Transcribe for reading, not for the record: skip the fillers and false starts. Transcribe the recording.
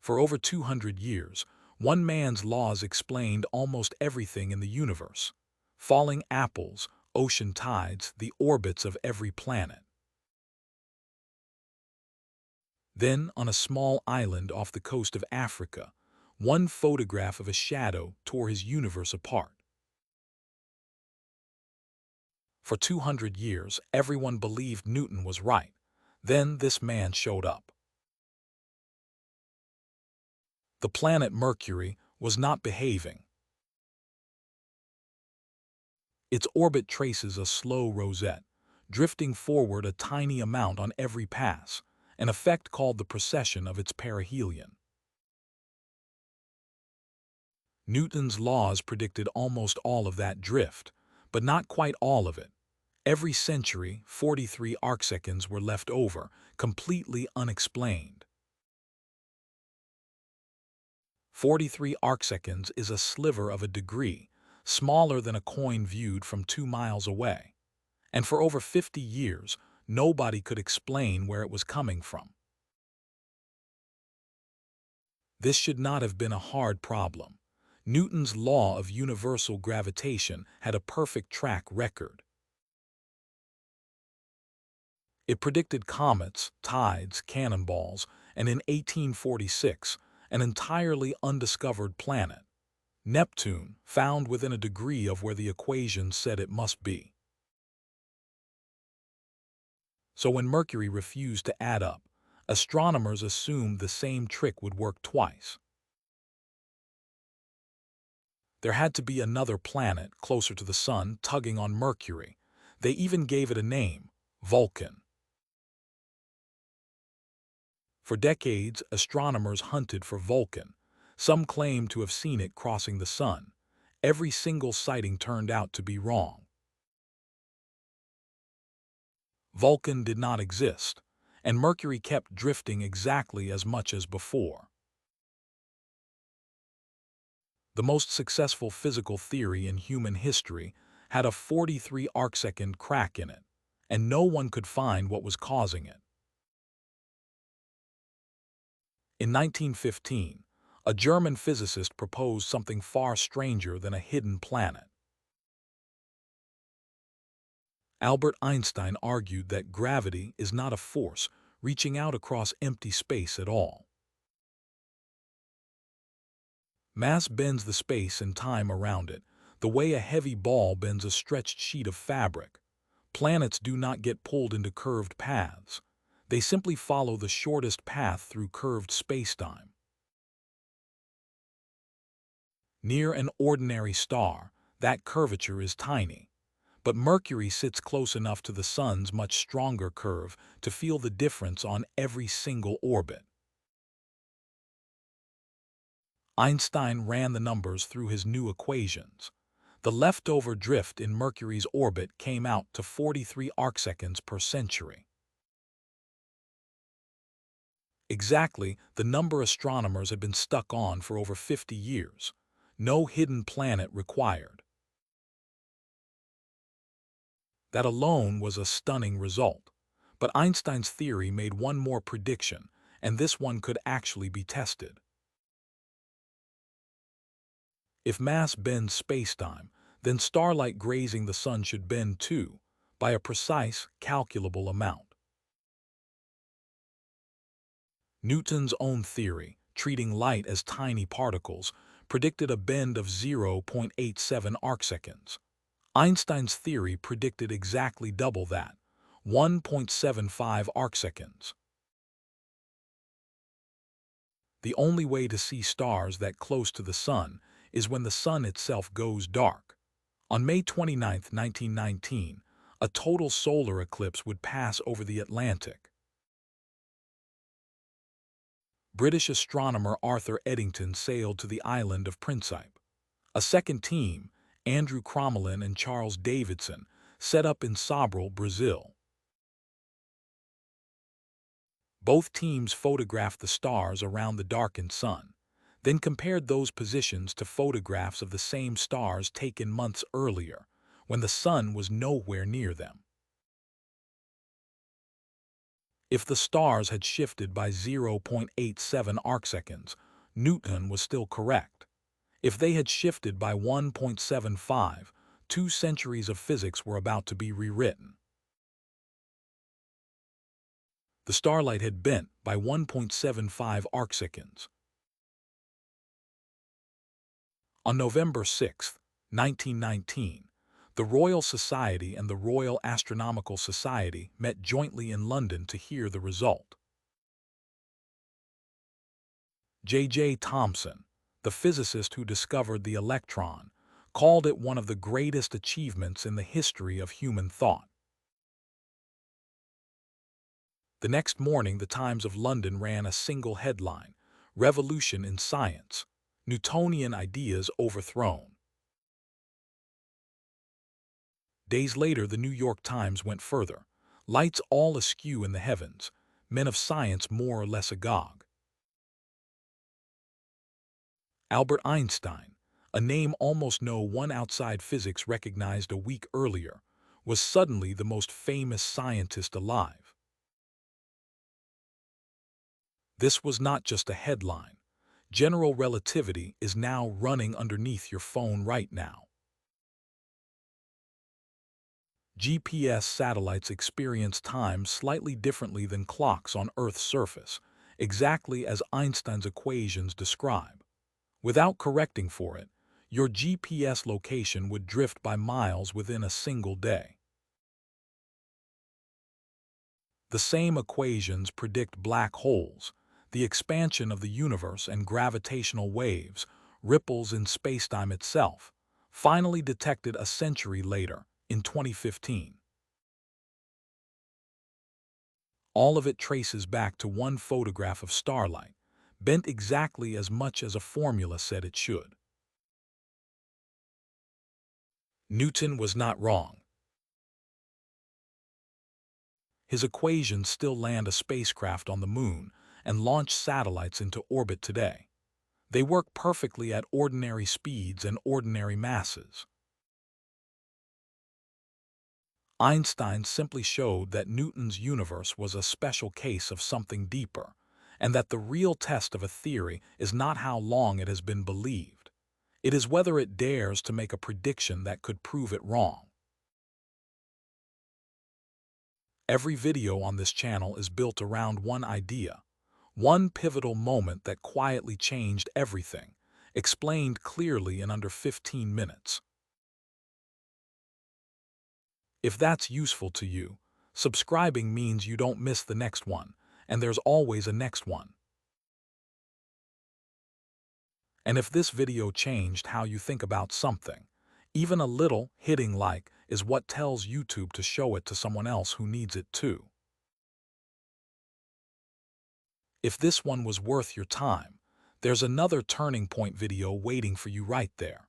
For over 200 years, one man's laws explained almost everything in the universe: falling apples, ocean tides, the orbits of every planet. Then, on a small island off the coast of Africa, one photograph of a shadow tore his universe apart. For 200 years, everyone believed Newton was right. Then this man showed up. The planet Mercury was not behaving. Its orbit traces a slow rosette, drifting forward a tiny amount on every pass, an effect called the precession of its perihelion. Newton's laws predicted almost all of that drift, but not quite all of it. Every century, 43 arcseconds were left over, completely unexplained. 43 arcseconds is a sliver of a degree, smaller than a coin viewed from 2 miles away. And for over 50 years, nobody could explain where it was coming from. This should not have been a hard problem. Newton's law of universal gravitation had a perfect track record. It predicted comets, tides, cannonballs, and in 1846, an entirely undiscovered planet, Neptune, found within a degree of where the equations said it must be. So when Mercury refused to add up, astronomers assumed the same trick would work twice. There had to be another planet closer to the Sun tugging on Mercury. They even gave it a name: Vulcan. For decades, astronomers hunted for Vulcan. Some claimed to have seen it crossing the Sun. Every single sighting turned out to be wrong. Vulcan did not exist, and Mercury kept drifting exactly as much as before. The most successful physical theory in human history had a 43 arcsecond crack in it, and no one could find what was causing it. In 1915, a German physicist proposed something far stranger than a hidden planet. Albert Einstein argued that gravity is not a force reaching out across empty space at all. Mass bends the space and time around it, the way a heavy ball bends a stretched sheet of fabric. Planets do not get pulled into curved paths. They simply follow the shortest path through curved spacetime. Near an ordinary star, that curvature is tiny. But Mercury sits close enough to the Sun's much stronger curve to feel the difference on every single orbit. Einstein ran the numbers through his new equations. The leftover drift in Mercury's orbit came out to 43 arcseconds per century. Exactly the number astronomers had been stuck on for over 50 years. No hidden planet required. That alone was a stunning result. But Einstein's theory made one more prediction, and this one could actually be tested. If mass bends spacetime, then starlight grazing the Sun should bend too, by a precise, calculable amount. Newton's own theory, treating light as tiny particles, predicted a bend of 0.87 arcseconds. Einstein's theory predicted exactly double that, 1.75 arcseconds. The only way to see stars that close to the Sun is when the Sun itself goes dark. On May 29, 1919, a total solar eclipse would pass over the Atlantic. British astronomer Arthur Eddington sailed to the island of Principe. A second team, Andrew Crommelin and Charles Davidson, set up in Sobral, Brazil. Both teams photographed the stars around the darkened Sun, then compared those positions to photographs of the same stars taken months earlier, when the Sun was nowhere near them. If the stars had shifted by 0.87 arcseconds, Newton was still correct. If they had shifted by 1.75, 2 centuries of physics were about to be rewritten. The starlight had bent by 1.75 arcseconds. On November 6, 1919, the Royal Society and the Royal Astronomical Society met jointly in London to hear the result. J. Thomson, the physicist who discovered the electron, called it one of the greatest achievements in the history of human thought. The next morning, the Times of London ran a single headline: "Revolution in Science. Newtonian Ideas Overthrown." Days later, the New York Times went further: "Lights all askew in the heavens. Men of science more or less agog." Albert Einstein, a name almost no one outside physics recognized a week earlier, was suddenly the most famous scientist alive. This was not just a headline. General relativity is now running underneath your phone right now. GPS satellites experience time slightly differently than clocks on Earth's surface, exactly as Einstein's equations describe. Without correcting for it, your GPS location would drift by miles within a single day. The same equations predict black holes, the expansion of the universe, and gravitational waves, ripples in spacetime itself, finally detected a century later, in 2015. All of it traces back to one photograph of starlight, bent exactly as much as a formula said it should. Newton was not wrong. His equations still land a spacecraft on the moon and launch satellites into orbit today. They work perfectly at ordinary speeds and ordinary masses. Einstein simply showed that Newton's universe was a special case of something deeper, and that the real test of a theory is not how long it has been believed. It is whether it dares to make a prediction that could prove it wrong. Every video on this channel is built around one idea, one pivotal moment that quietly changed everything, explained clearly in under 15 minutes. If that's useful to you, subscribing means you don't miss the next one, and there's always a next one. And if this video changed how you think about something, even a little, hitting like is what tells YouTube to show it to someone else who needs it too. If this one was worth your time, there's another turning point video waiting for you right there.